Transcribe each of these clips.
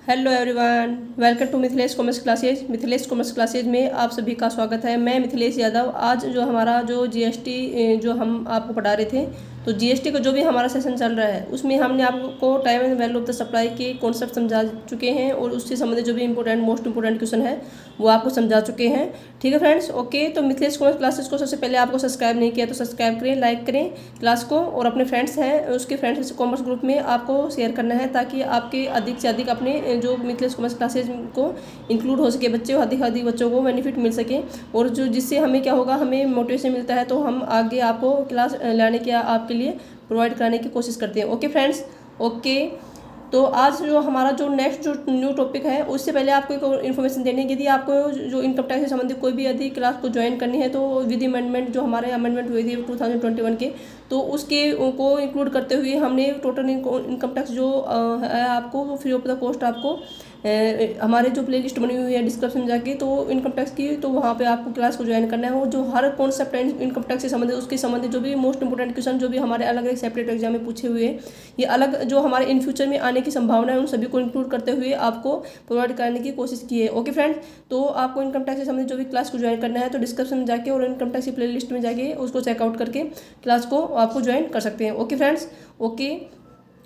Hello everyone, welcome to Mithilesh commerce classes. Mithilesh commerce classes में आप सभी का स्वागत है। मैं मिथिलेश यादव। आज जो हमारा जो जीएसटी जो हम आपको पढ़ा रहे थे, तो जीएसटी का जो भी हमारा सेशन चल रहा है उसमें हमने आपको time and value of the supply के कॉन्सेप्ट समझा चुके हैं और उससे संबंधित जो भी मोस्ट इंपोर्टेंट क्वेश्चन है वो आपको समझा चुके हैं। ठीक है फ्रेंड्स, ओके। तो मिथिलेश कॉमर्स क्लासेज को सबसे पहले आपको सब्सक्राइब नहीं किया तो सब्सक्राइब करें, लाइक करें क्लास को, और अपने फ्रेंड्स हैं उसके फ्रेंड्स कॉमर्स ग्रुप में आपको शेयर करना है ताकि आपके अधिक से अधिक अपने जो मिथिलेश कॉमर्स क्लासेज को इंक्लूड हो सके, बच्चे अधिक अधिक बच्चों को बेनिफिट मिल सके, और जो जिससे हमें क्या होगा, हमें मोटिवेशन मिलता है तो हम आगे आपको क्लास लाने के आपके लिए प्रोवाइड कराने की कोशिश करते हैं। Okay friends, okay. तो आज जो हमारा जो नेक्स्ट जो न्यू टॉपिक है उससे पहले आपको एक इन्फॉर्मेशन देने की थी। आपको जो इनकम टैक्स से संबंधित कोई भी यदि क्लास को ज्वाइन करनी है तो विद अमेंडमेंट जो हमारे अमेंडमेंट हुई थी 2021 के, तो उसके को इंक्लूड करते हुए हमने टोटल इनकम टैक्स जो है आपको फ्री ऑफ द कॉस्ट आपको हमारे जो प्लेलिस्ट बनी हुई है डिस्क्रिप्शन में जाके, तो इनकम टैक्स की, तो वहाँ पे आपको क्लास को ज्वाइन करना है। और जो हर कॉन्सेप्ट है इनकम टैक्स से संबंधित उसके संबंधित जो भी मोस्ट इंपोर्टेंट क्वेश्चन जो भी हमारे अलग अलग सेपरेट एग्जाम में पूछे हुए हैं, ये अलग जो हमारे इन फ्यूचर में आने की संभावना है उन सभी को इंक्लूड करते हुए आपको प्रोवाइड करने की कोशिश की है। ओके फ्रेंड्स, तो आपको इनकम टैक्स से संबंधित जो भी क्लास को ज्वाइन करना है तो डिस्क्रिप्शन में जाके और इनकम टैक्स की प्ले लिस्ट में जाके उसको चेकआउट करके क्लास को आपको ज्वाइन कर सकते हैं। Okay friends, okay.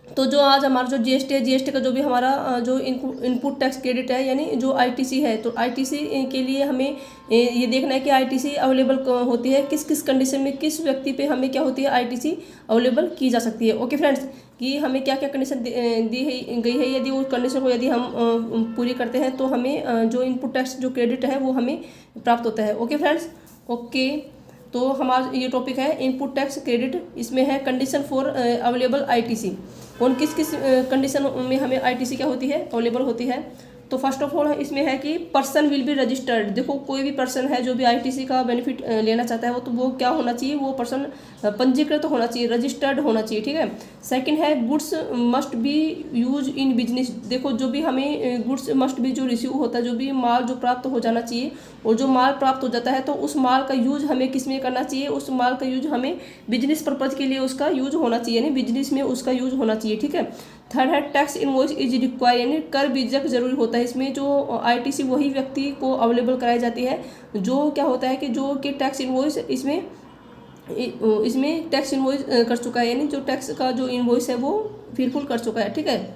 तो जो आज हमारा जो जीएसटी है, जीएसटी का जो भी हमारा जो इनपुट टैक्स क्रेडिट है यानी जो आईटीसी है, तो आईटीसी के लिए हमें ये देखना है कि आईटीसी अवेलेबल होती है किस किस कंडीशन में, किस व्यक्ति पे हमें क्या होती है आईटीसी अवेलेबल की जा सकती है। ओके फ्रेंड्स, कि हमें क्या क्या कंडीशन दी गई है, यदि उस कंडीशन को यदि हम पूरी करते हैं तो हमें जो इनपुट टैक्स जो क्रेडिट है वो हमें प्राप्त होता है। Okay friends, okay. तो हमारा ये टॉपिक है इनपुट टैक्स क्रेडिट। इसमें है कंडीशन फॉर अवेलेबल आईटीसी, कौन किस किस कंडीशन में हमें आईटीसी क्या होती है अवेलेबल होती है। तो फर्स्ट ऑफ ऑल इसमें है कि पर्सन विल बी रजिस्टर्ड। देखो, कोई भी पर्सन है जो भी आईटीसी का बेनिफिट लेना चाहता है वो, तो वो क्या होना चाहिए, वो पर्सन पंजीकृत होना चाहिए, रजिस्टर्ड होना चाहिए। ठीक है। सेकंड है goods must be use in business. देखो, जो भी हमें गुड्स मस्ट बी जो रिसीव होता है, जो भी माल जो प्राप्त हो जाना चाहिए, और जो माल प्राप्त हो जाता है तो उस माल का यूज हमें किस में करना चाहिए, उस माल का यूज हमें बिजनेस पर्पज के लिए उसका यूज होना चाहिए, यानी बिजनेस में उसका यूज होना चाहिए। ठीक है। थर्ड है टैक्स इनवॉइस इज रिक्वायर्ड, यानी कर बीजक जरूरी होता है। इसमें जो आईटीसी वही व्यक्ति को अवेलेबल कराई जाती है जो क्या होता है कि जो कि टैक्स इनवॉइस इसमें टैक्स इनवॉइस कर चुका है, यानी जो टैक्स का जो इनवॉइस है वो फिलफुल कर चुका है। ठीक है।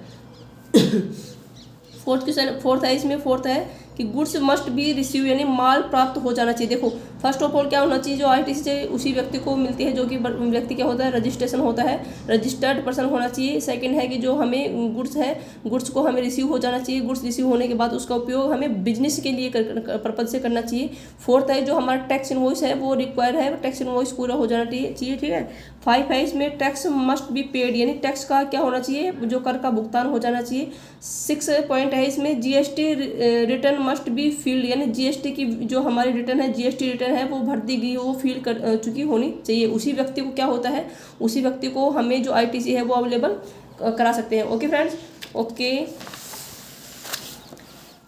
फोर्थ है इसमें, फोर्थ है कि गुड्स मस्ट बी रिसीव, यानी माल प्राप्त हो जाना चाहिए। देखो, फर्स्ट ऑफ ऑल क्या होना चाहिए, जो आईटीसी से उसी व्यक्ति को मिलती है जो कि व्यक्ति क्या होता है, रजिस्ट्रेशन होता है, रजिस्टर्ड पर्सन होना चाहिए। सेकंड है कि जो हमें गुड्स है, गुड्स को हमें रिसीव हो जाना चाहिए, गुड्स रिसीव होने के बाद उसका उपयोग हमें बिजनेस के लिए पर्पज से करना चाहिए। फोर्थ है जो हमारा टैक्स इनवॉइस है वो रिक्वायर है, टैक्स इनवॉइस पूरा हो जाना चाहिए। ठीक है। 5 है इसमें टैक्स मस्ट बी पेड, यानी टैक्स का क्या होना चाहिए, जो कर का भुगतान हो जाना चाहिए। 6 पॉइंट है इसमें GST return must be field, यानी जीएसटी की जो हमारी रिटर्न है, जीएसटी रिटर्न है वो भर दी गई, वो फील कर चुकी होनी चाहिए। उसी व्यक्ति को क्या होता है, उसी व्यक्ति को हमें जो आईटीसी है वो अवेलेबल करा सकते हैं। Okay friends, okay.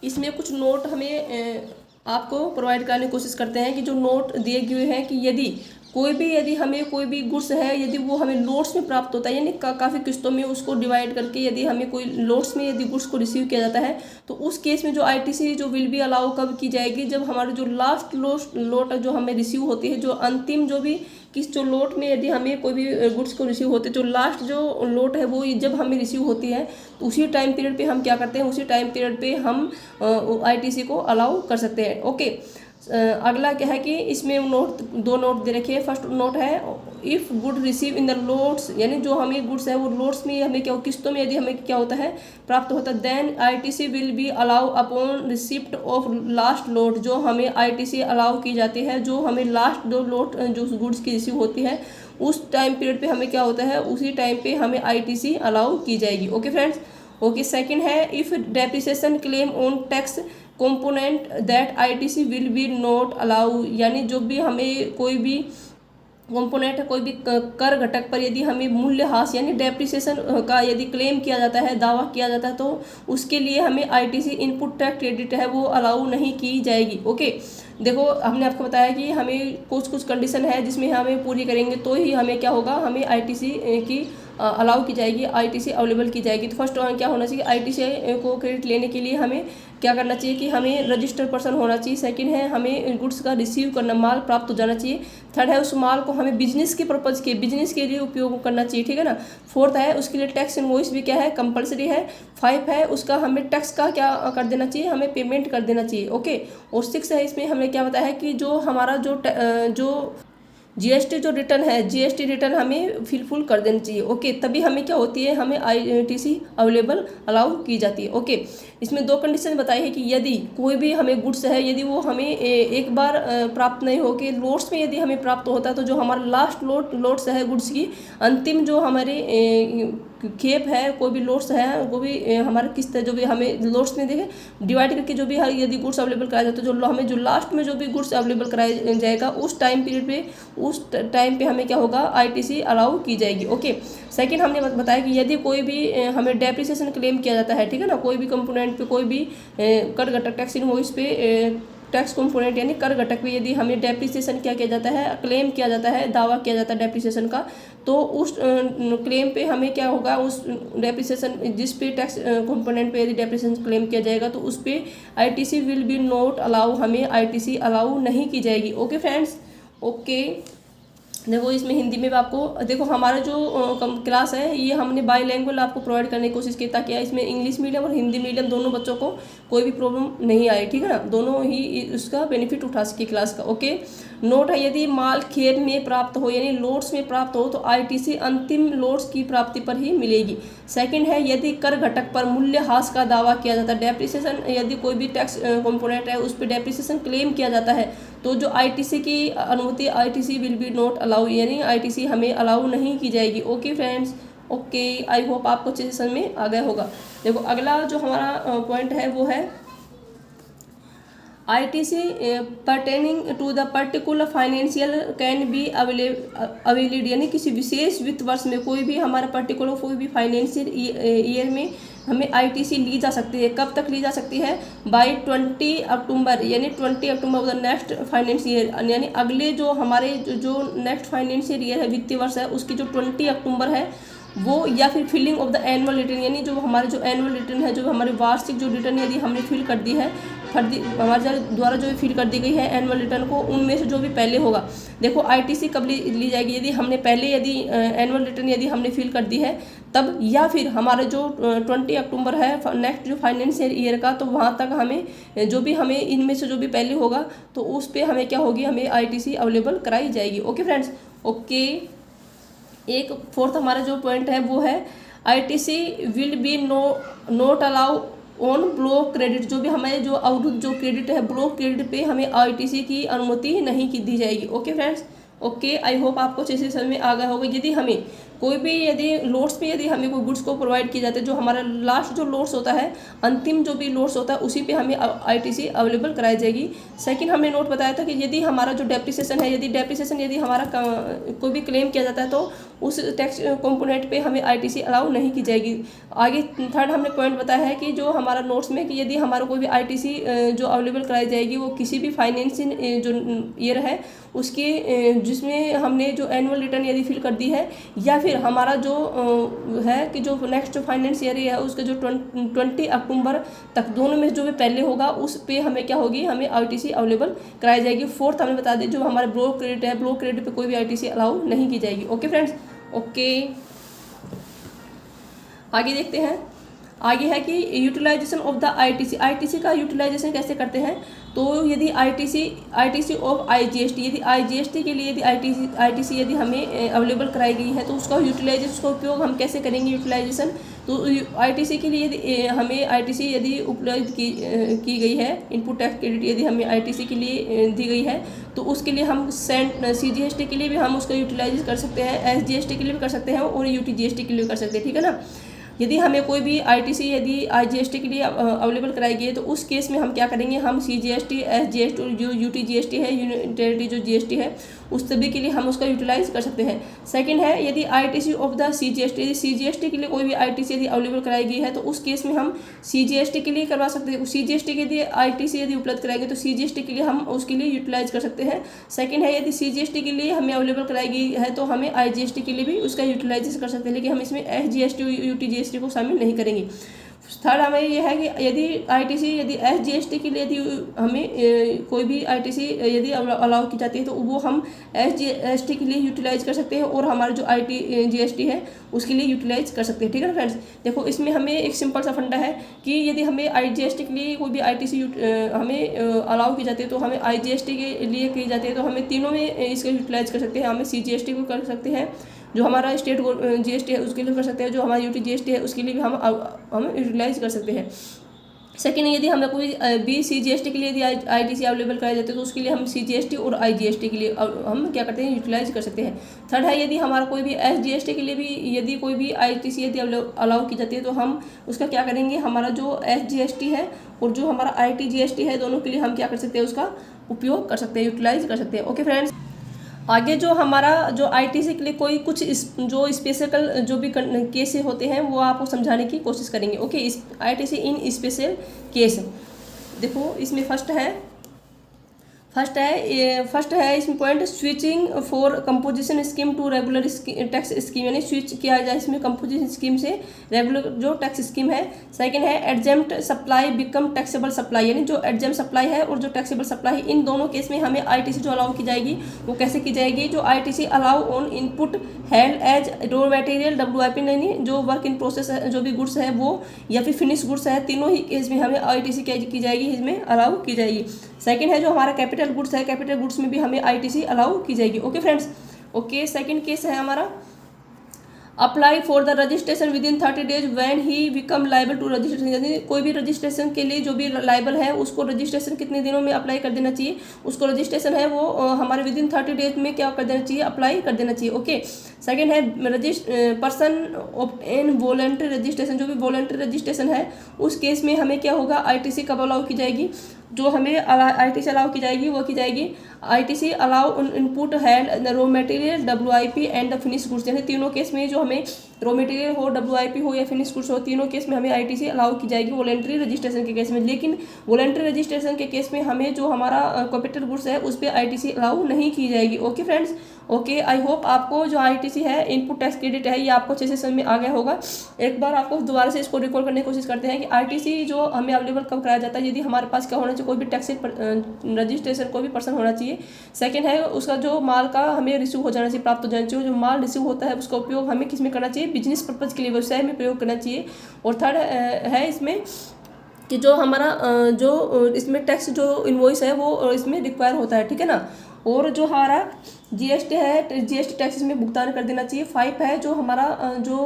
इसमें कुछ नोट हमें आपको प्रोवाइड करने की कोशिश करते हैं कि जो नोट दिए गए हैं कि यदि हमें कोई भी गुड्स है, यदि वो हमें लोट्स में प्राप्त होता है, यानी काफ़ी किस्तों में उसको डिवाइड करके यदि हमें कोई लोट्स में यदि गुड्स को रिसीव किया जाता है, तो उस केस में जो आईटीसी जो विल बी अलाउ कब की जाएगी, जब हमारे जो लास्ट लोट जो हमें रिसीव होती है, जो अंतिम जो भी किस जो लोट में यदि हमें कोई भी गुड्स को रिसीव होते, जो लास्ट जो लोट है वो जब हमें रिसीव होती है, तो उसी टाइम पीरियड पे हम क्या करते हैं, उसी टाइम पीरियड पे हम आईटीसी को अलाउ कर सकते हैं। ओके। अगला क्या है कि इसमें दो नोट दे रखे हैं। फर्स्ट नोट है if good receive in the lots, यानी जो हमें गुड्स है वो लोट्स में हमें क्या किस्तों में यदि हमें क्या होता है प्राप्त होता है, then ITC will be allow upon receipt of last lot, जो हमें आईटीसी अलाउ की जाती है, जो हमें लास्ट दो लोट जो गुड्स की रिसीव होती है उस टाइम पीरियड पे हमें क्या होता है, उसी टाइम पे हमें आईटीसी अलाउ की जाएगी। Okay friends, okay. सेकंड है if depreciation claim on tax component that ITC will B not allow, यानी जो भी हमें कोई भी कंपोनेंट है, कोई भी कर घटक पर यदि हमें मूल्यह्रास यानी डेप्रिसिएशन का यदि क्लेम किया जाता है, दावा किया जाता है, तो उसके लिए हमें आईटीसी इनपुट टैक्स क्रेडिट है वो अलाउ नहीं की जाएगी। ओके। देखो, हमने आपको बताया कि हमें कुछ कंडीशन है जिसमें हमें पूरी करेंगे तो ही हमें क्या होगा, हमें आईटीसी की अलाउ की जाएगी, आईटीसी अवेलेबल की जाएगी। तो फर्स्ट क्या होना चाहिए, आईटीसी को क्रेडिट लेने के लिए हमें क्या करना चाहिए कि हमें रजिस्टर्ड पर्सन होना चाहिए। सेकंड है हमें गुड्स का रिसीव करना, माल प्राप्त हो जाना चाहिए। थर्ड है उस माल को हमें बिजनेस के पर्पज़ के, बिजनेस के लिए उपयोग करना चाहिए, ठीक है ना। फोर्थ है उसके लिए टैक्स इनवॉइस भी क्या है, कंपलसरी है। 5 है उसका हमें टैक्स का क्या कर देना चाहिए, हमें पेमेंट कर देना चाहिए, ओके। और 6 है इसमें हमें क्या बताया है कि जो हमारा जो जीएसटी जो रिटर्न है, जीएसटी रिटर्न हमें फिलफुल कर देना चाहिए, ओके। तभी हमें क्या होती है, हमें आईटीसी अवेलेबल अलाउ की जाती है, ओके। इसमें 2 कंडीशन बताई है कि यदि कोई भी हमें गुड्स है, यदि वो हमें एक बार प्राप्त नहीं हो के लोट्स में यदि हमें प्राप्त होता है, तो जो हमारा लास्ट लोट्स है गुड्स की, अंतिम जो हमारे खेप है, कोई भी लोट्स है, वो भी हमारा किस्त है, जो भी हमें लोट्स में देखे डिवाइड करके जो भी यदि गुड्स अवेलेबल कराया जाता है, तो जो हमें जो लास्ट में जो भी गुड्स अवेलेबल कराया जाएगा उस टाइम पीरियड पे, उस टाइम पे हमें क्या होगा, आईटीसी अलाउ की जाएगी, ओके। सेकंड हमने बताया कि यदि कोई भी हमें डेप्रिसिएशन क्लेम किया जाता है, ठीक है ना, कोई भी कंपोनेंट पे, कोई भी कर घटक टैक्स इनवॉइस पे, टैक्स कंपोनेंट यानी कर घटक पे यदि हमें डेप्रिसिएशन क्या किया जाता है, क्लेम किया जाता है, दावा किया जाता है डेप्रिसिएशन का, तो उस क्लेम पे हमें क्या होगा, उस डेप्रिसिएशन जिस पे टैक्स कंपोनेंट पे यदि डेप्रिसिएशन क्लेम किया जाएगा तो उस पे ITC will B not allow, हमें आईटीसी अलाउ नहीं की जाएगी, ओके फ्रेंड्स, ओके। देखो इसमें हिंदी में भी आपको, देखो हमारा जो क्लास है ये हमने बाईलैंग्वेज आपको प्रोवाइड करने की कोशिश की, ताकि इसमें इंग्लिश मीडियम और हिंदी मीडियम दोनों बच्चों को कोई भी प्रॉब्लम नहीं आए, ठीक है ना, दोनों ही उसका बेनिफिट उठा सके क्लास का, ओके। नोट है यदि माल खेत में प्राप्त हो यानी लोट्स में प्राप्त हो तो आईटीसी अंतिम लोट्स की प्राप्ति पर ही मिलेगी। सेकंड है यदि कर घटक पर मूल्यह्रास का दावा किया जाता है, डेप्रिसिएशन यदि कोई भी टैक्स कंपोनेंट है उस पर डेप्रिसिएशन क्लेम किया जाता है, तो जो आईटीसी की अनुमति, ITC will B not allow, यानी आईटीसी हमें अलाउ नहीं की जाएगी, okay friends, okay. I hope आपको अच्छे से समझ में आ गया होगा। देखो अगला जो हमारा पॉइंट है वो है ITC pertaining to the particular financial can be availed, यानी किसी विशेष वित्त वर्ष में कोई भी हमारा पर्टिकुलर कोई भी फाइनेंशियल ईयर में हमें आईटीसी ली जा सकती है। कब तक ली जा सकती है, बाई 20 अक्टूबर, यानी 20 अक्टूबर द नेक्स्ट फाइनेंशियल ईयर, यानी अगले जो हमारे जो नेक्स्ट फाइनेंशियल ईयर है, वित्तीय वर्ष है, उसकी जो 20 अक्टूबर है वो, या फिर filing of the annual return, यानी जो हमारे जो एनुअल रिटर्न है, जो हमारे वार्षिक जो रिटर्न यदि हमने फिल कर दी है, हमारे द्वारा जो भी फिल कर दी गई है एनुअल रिटर्न को, उनमें से जो भी पहले होगा, देखो आईटीसी कब ली जाएगी, यदि हमने पहले यदि एनुअल रिटर्न यदि हमने फिल कर दी है तब, या फिर हमारे जो 20 अक्टूबर है नेक्स्ट जो फाइनेंशियल ईयर का, तो वहाँ तक हमें जो भी हमें इनमें से जो भी पहले होगा तो उस पर हमें क्या होगी, हमें आईटीसी अवेलेबल कराई जाएगी, ओके फ्रेंड्स, ओके। एक फोर्थ हमारा जो पॉइंट है वो है ITC will B not allow on block credit, जो भी हमारे जो अवरुद्ध जो क्रेडिट है ब्लॉक क्रेडिट पे हमें आईटीसी की अनुमति नहीं की दी जाएगी, okay friends, okay. I hope आपको अच्छे से समझ में आ गया होगा। यदि हमें कोई भी यदि लोट्स पे यदि हमें कोई गुड्स को प्रोवाइड किए जाते हैं, जो हमारा लास्ट जो लोट्स होता है, अंतिम जो भी लोट्स होता है, उसी पे हमें आईटीसी अवेलेबल कराई जाएगी। सेकंड हमने नोट बताया था कि यदि हमारा जो डेप्रिसिएशन है, यदि डेप्रिसिएशन यदि हमारा कोई भी क्लेम किया जाता है तो उस टैक्स कंपोनेंट पे हमें आईटीसी अलाउ नहीं की जाएगी। आगे थर्ड हमने पॉइंट बताया है कि जो हमारा नोट्स में कि यदि हमारा कोई भी आईटीसी जो अवेलेबल कराई जाएगी वो किसी भी फाइनेंशियल जो ईयर है उसके जिसमें हमने जो एनुअल रिटर्न यदि फिल कर दी है, या फिर हमारा जो है कि जो नेक्स्ट फाइनेंस ईयर है उसके जो 20 अक्टूबर तक, दोनों में जो भी पहले होगा उस पे हमें क्या होगी, हमें आईटीसी अवेलेबल कराई जाएगी। फोर्थ हमने बता दी जो हमारे ब्लॉक क्रेडिट है, ब्लॉक क्रेडिट पे कोई भी आईटीसी अलाउ नहीं की जाएगी, ओके फ्रेंड्स, ओके। आगे देखते हैं, आगे है कि utilisation of the ITC, ITC का यूटिलाइजेशन कैसे करते हैं। तो यदि आईटीसी ऑफ आईजीएसटी, यदि आईजीएसटी के लिए यदि आईटीसी यदि हमें अवेलेबल कराई गई है तो उसका यूटिलाइजेशन, उसका उपयोग हम कैसे करेंगे यूटिलाइजेशन। तो आईटीसी के लिए यदि हमें आईटीसी यदि उपलब्ध की गई है, इनपुट टैक्स क्रेडिट यदि हमें आईटीसी के लिए दी गई है, तो उसके लिए हम सीजीएसटी के लिए भी हम उसका यूटिलाइज कर सकते हैं, एसजीएसटी के लिए भी कर सकते हैं और यूटीजीएसटी के लिए भी कर सकते हैं, ठीक है ना। यदि हमें कोई भी ITC यदि IGST के लिए अवेलेबल कराई गई है तो उस केस में हम क्या करेंगे, हम CGST, SGST और जो UTGST है, यूनियन टेरिटरी जो GST है, उस सभी के लिए हम उसका यूटिलाइज कर सकते हैं। सेकंड है, यदि ITC ऑफ द CGST, यदि CGST के लिए कोई भी ITC यदि अवेलेबल कराई गई है तो उस केस में हम CGST के लिए करवा सकते हैं। CGST के लिए ITC यदि उपलब्ध कराएंगे तो CGST के लिए हम उसके लिए यूटिलाइज कर सकते हैं। सेकंड है, यदि CGST के लिए हमें अवेलेबल कराई गई है तो हमें IGST के लिए भी उसका यूटिलाइज कर सकते हैं, लेकिन हम इसमें SGST और UTGST को शामिल नहीं करेंगे। थर्ड हमें यह है कि यदि ITC यदि SGST के लिए यदि हमें कोई भी ITC यदि अलाउ की जाती है तो वो हम SGST के लिए यूटिलाइज कर सकते हैं और हमारा जो ITGST है उसके लिए यूटिलाइज कर सकते हैं। ठीक है ना फ्रेंड्स, देखो इसमें हमें एक सिंपल सा फंडा है कि यदि हमें IGST के लिए कोई भी ITC हमें अलाउ की जाती है तो हमें IGST के लिए की जाती है तो हमें तीनों में इसका यूटिलाइज कर सकते हैं। हमें CGST को कर सकते हैं, जो हमारा स्टेट GST है उसके लिए कर सकते हैं, जो हमारा UTGST है उसके लिए भी हम यूटिलाइज कर सकते हैं। सेकेंड, यदि हमें कोई भी CGST के लिए यदि ITC अवेलेबल कराए जाते हैं तो उसके लिए हम CGST और IGST के लिए हम क्या करते हैं, यूटिलाइज कर सकते हैं। थर्ड है, यदि हमारा कोई भी SGST के लिए भी यदि कोई भी ITC यदि अलाउ की जाती है तो हम उसका क्या करेंगे, हमारा जो SGST है और जो हमारा ITGST है दोनों के लिए हम क्या कर सकते हैं, उसका उपयोग कर सकते हैं, यूटिलाइज कर सकते हैं। ओके फ्रेंड्स, आगे जो हमारा जो ITC के लिए कोई कुछ जो स्पेशल जो भी केस होते हैं वो आपको समझाने की कोशिश करेंगे। Okay, ITC in special case, देखो इसमें फर्स्ट है इसमें point, switching for composition scheme to regular tax scheme, यानी स्विच किया जाए इसमें कंपोजिशन स्कीम से रेगुलर जो टैक्स स्कीम है। सेकंड है, exempt supply become taxable supply, यानी जो एडजेम्प्ट सप्लाई है और जो टैक्सेबल सप्लाई है, इन दोनों केस में हमें ITC जो अलाउ की जाएगी वो कैसे की जाएगी, जो ITC allow on input held as raw material WIP, यानी जो वर्क इन प्रोसेस है, जो भी गुड्स है वो या फिर फिनिश गुड्स है, तीनों ही केस में हमें ITC की जाएगी, इसमें अलाउ की जाएगी। सेकंड है, जो हमारा कैपिटल गुड्स है, कैपिटल गुड्स में भी हमें ITC अलाउ की जाएगी। Okay friends, okay second case है हमारा, apply for the registration within 30 days when he become liable to registration, यानी कोई भी रजिस्ट्रेशन के लिए जो भी लाइबल है उसको रजिस्ट्रेशन कितने दिनों में अप्लाई कर देना चाहिए, उसको रजिस्ट्रेशन है वो हमारे विद इन 30 days में क्या कर देना चाहिए, अप्लाई कर देना चाहिए। ओके, सेकंड है, पर्सन ऑब्टेन वॉलंटरी रजिस्ट्रेशन, जो भी वॉलंटरी रजिस्ट्रेशन है उस केस में हमें क्या होगा, ITC कब अलाउ की जाएगी, जो हमें ITC अलाउ की जाएगी वो की जाएगी ITC allow input hand raw material WIP and the finish goods, यानी तीनों केस में जो हमें रॉ मटेरियल हो, WIP हो या फिनिश गुड्स हो, तीनों केस में हमें ITC अलाउ की जाएगी वॉलंटरी रजिस्ट्रेशन के केस में। लेकिन वॉलंटरी रजिस्ट्रेशन के केस में हमें जो हमारा कैपिटल गुड्स है उस पर ITC अलाउ नहीं की जाएगी। Okay friends, okay, I hope आपको जो ITC है, इनपुट टैक्स क्रेडिट है, ये आपको अच्छे से समझ में आ गया होगा। एक बार आपको दोबारा से इसको रिकॉल करने की कोशिश करते हैं कि ITC जो हमें अवेलेबल कब कराया जाता है, यदि हमारे पास क्या होना चाहिए, कोई भी टैक्स रजिस्ट्रेशन कोई भी पर्सन होना चाहिए। सेकंड है, उसका जो माल का हमें रिसीव हो जाना चाहिए, प्राप्त हो जाना चाहिए, जो माल रिसीव होता है उसका उपयोग हमें किस में करना चाहिए, बिजनेस पर्पज़ के लिए, व्यवसाय में प्रयोग करना चाहिए। और थर्ड है इसमें कि जो हमारा जो इसमें टैक्स जो इनवॉइस है वो इसमें रिक्वायर होता है। ठीक है ना, और जो हमारा GST है, GST टैक्स में भुगतान कर देना चाहिए। 5 है, जो हमारा जो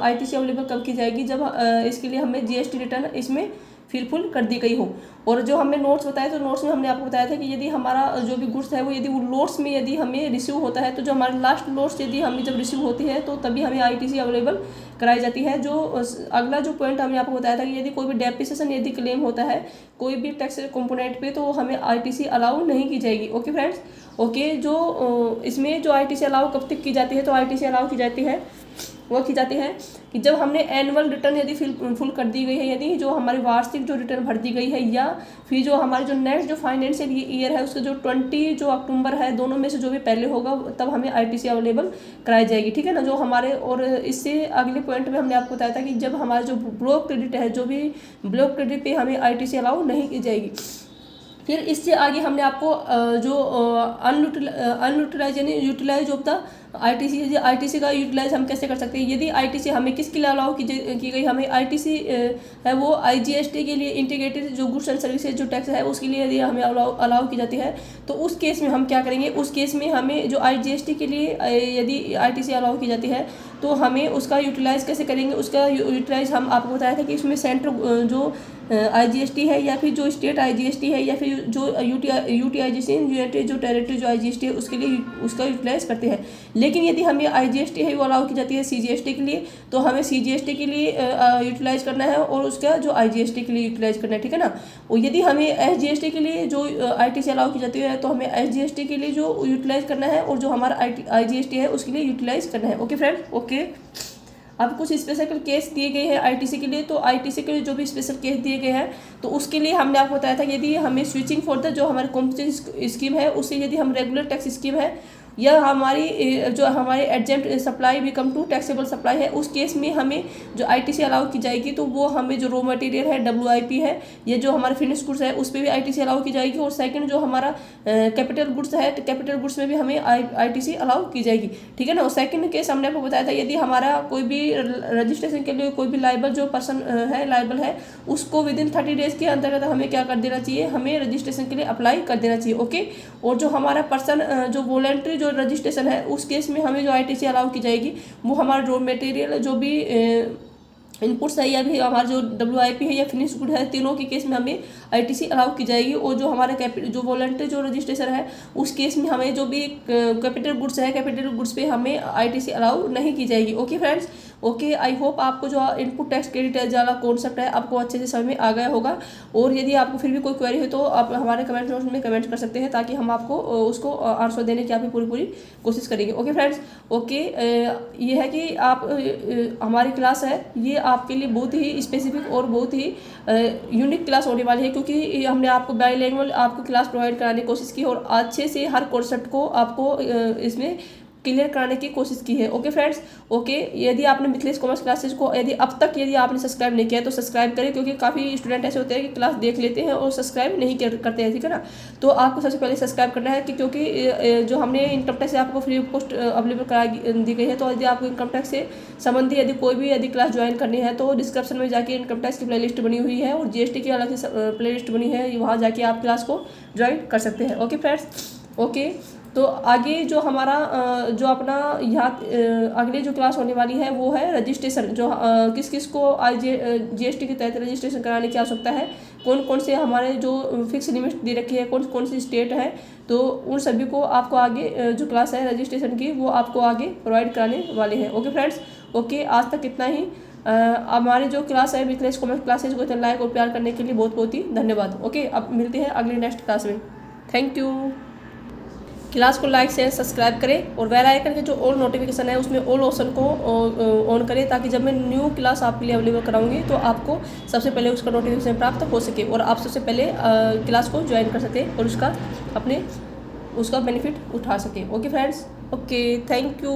ITC अवेलेबल कब की जाएगी, जब इसके लिए हमें GST रिटर्न इसमें फिलफुल कर दी गई हो। और जो हमें नोट्स बताया, तो नोट्स में हमने आपको बताया था कि यदि हमारा जो भी गुड्स है वो यदि वो लोट्स में यदि हमें रिसीव होता है तो जो हमारे लास्ट लोट्स यदि हमें जब रिसीव होती है तो तभी हमें ITC अवेलेबल कराई जाती है। जो अगला जो पॉइंट हमने आपको बताया था कि यदि कोई भी डेप्रिसिएशन यदि क्लेम होता है कोई भी टैक्स कंपोनेंट पे तो हमें ITC अलाउ नहीं की जाएगी। ओके फ्रेंड्स, ओके, जो इसमें जो ITC अलाउ कब तक की जाती है, तो ITC अलाउ की जाती है वो की जाती है कि जब हमने एनुअल रिटर्न यदि फुल कर दी गई है, यदि जो हमारी वार्षिक जो रिटर्न भर दी गई है, या फिर जो हमारी जो नेक्स्ट जो फाइनेंशियल ईयर है उसका जो 20 जो अक्टूबर है, दोनों में से जो भी पहले होगा तब हमें ITC अवेलेबल कराई जाएगी। ठीक है ना, जो हमारे, और इससे अगले पॉइंट में हमने आपको बताया था कि जब हमारा जो ब्लॉक क्रेडिट है, जो भी ब्लॉक क्रेडिट पे हमें ITC अलाउ नहीं की जाएगी। फिर इससे आगे हमने आपको जो अनयूटिलाइज यानी यूटिलाइज ऑफ द ITC का यूटिलाइज हम कैसे कर सकते हैं, यदि ITC हमें किसके लिए अलाउ की गई, हमें ITC है वो IGST के लिए, इंटीग्रेटेड जो गुड्स एंड सर्विसेज जो टैक्स है उसके लिए यदि हमें अलाउ की जाती है तो उस केस में हम क्या करेंगे, उस केस में हमें जो IGST के लिए यदि ITC अलाउ की जाती है तो हमें उसका यूटिलाइज कैसे करेंगे। उसका यूटिलाइज हम आपको बताया था कि इसमें सेंट्रल जो IGST है या फिर जो स्टेट IGST है या फिर जो UTIGC यूनिटेड जो टेरिटरी जो IGST है उसके लिए उसका यूटिलाइज करते हैं। लेकिन यदि हमें IGST है वो अलाउ की जाती है CGST के लिए, तो हमें CGST के लिए यूटिलाइज करना है और उसका जो IGST के लिए यूटिलाइज करना है, ठीक है ना। और यदि हमें SGST के लिए जो ITC अलाउ की जाती है तो हमें SGST के लिए जो यूटिलाइज करना है और जो हमारा IGST है उसके लिए यूटिलाइज करना है। Okay friends, okay. अब कुछ स्पेशल केस दिए गए हैं ITC के लिए, तो ITC के लिए जो भी स्पेशल केस दिए गए हैं तो उसके लिए हमने आपको बताया था यदि हमें स्विचिंग फॉर द जो हमारी कॉम्पिटेंट स्कीम है उससे यदि हम रेगुलर टैक्स स्कीम है या हमारी जो हमारी exempt supply become to taxable supply है, उस केस में हमें जो ITC अलाउ की जाएगी तो वो हमें जो रॉ मटेरियल है WIP है या जो हमारे फिनिश गुड्स है उस पर भी ITC अलाउ की जाएगी। और सेकंड जो हमारा कैपिटल गुड्स है तो कैपिटल गुड्स में भी हमें ITC अलाउ की जाएगी, ठीक है ना। और सेकंड केस हमने आपको बताया था यदि हमारा कोई भी रजिस्ट्रेशन के लिए कोई भी लाइबल जो पर्सन है लाइबल है उसको विदिन 30 डेज के अंतर्गत हमें क्या कर देना चाहिए, हमें रजिस्ट्रेशन के लिए अप्लाई कर देना चाहिए। ओके। और जो हमारा पर्सन जो वॉलंटरी जो रजिस्ट्रेशन है उस केस में हमें जो ITC अलाउ की जाएगी वो हमारा रॉ मटेरियल जो भी इनपुट्स है या भी हमारा जो WIP है या फिनिश गुड है तीनों के केस में हमें ITC अलाउ की जाएगी। और जो हमारे जो वॉलंटरी जो रजिस्ट्रेशन है उस केस में हमें जो भी कैपिटल गुड्स है कैपिटल गुड्स पे हमें ITC अलाउ नहीं की जाएगी। Okay friends, okay. I hope आपको जो इनपुट टैक्स क्रेडिट वाला कॉन्सेप्ट है आपको अच्छे से समझ में आ गया होगा। और यदि आपको फिर भी कोई क्वेरी हो तो आप हमारे कमेंट बॉक्स में कमेंट कर सकते हैं ताकि हम आपको उसको आंसर देने की आप पूरी कोशिश करेंगे। Okay friends, okay. ये है कि आप हमारी क्लास है ये आपके लिए बहुत ही स्पेसिफिक और बहुत ही यूनिक क्लास होने वाली है क्योंकि हमने आपको बाईलैंग्वेज आपको क्लास प्रोवाइड कराने की कोशिश की और अच्छे से हर कॉन्सेप्ट को आपको इसमें क्लियर कराने की कोशिश की है। Okay friends, okay. यदि आपने मिथिलेश कॉमर्स क्लासेस को यदि आपने सब्सक्राइब नहीं किया है तो सब्सक्राइब करें क्योंकि काफ़ी स्टूडेंट ऐसे होते हैं कि क्लास देख लेते हैं और सब्सक्राइब नहीं करते हैं, ठीक है ना। तो आपको सबसे पहले सब्सक्राइब करना है क्योंकि जो हमने इनकम टैक्स से आपको फ्री ऑफ कॉस्ट अवेलेबल करा दी गई है। तो यदि आपको इनकम टैक्स से संबंधी यदि कोई भी यदि क्लास ज्वाइन करनी है तो डिस्क्रिप्शन में जाके इनकम टैक्स की प्ले लिस्ट बनी हुई है और GST की अलग से प्ले लिस्ट बनी है, वहाँ जाके आप क्लास को ज्वाइन कर सकते हैं। Okay friends, okay. तो आगे जो हमारा जो अपना यहाँ अगली जो क्लास होने वाली है वो है रजिस्ट्रेशन, जो किस किस को GST के तहत रजिस्ट्रेशन कराने की आवश्यकता है, कौन कौन से हमारे जो फिक्स लिमिट दे रखी है कौन कौन सी स्टेट है, तो उन सभी को आपको आगे जो क्लास है रजिस्ट्रेशन की वो आपको आगे प्रोवाइड कराने वाले हैं। Okay friends, okay. आज तक इतना ही। हमारी जो क्लास है मिथिलेश कॉमर्स क्लासेज को लाइक और प्यार करने के लिए बहुत बहुत ही धन्यवाद। ओके, अब मिलते हैं अगली नेक्स्ट क्लास में। Thank you. क्लास को लाइक शेयर सब्सक्राइब करें और बेल आइकन के जो ऑल नोटिफिकेशन है उसमें ऑल ऑप्शन को ऑन करें ताकि जब मैं न्यू क्लास आपके लिए अवेलेबल कराऊंगी तो आपको सबसे पहले उसका नोटिफिकेशन प्राप्त हो सके और आप सबसे पहले क्लास को ज्वाइन कर सकें और उसका बेनिफिट उठा सकें। Okay friends, okay. Thank you.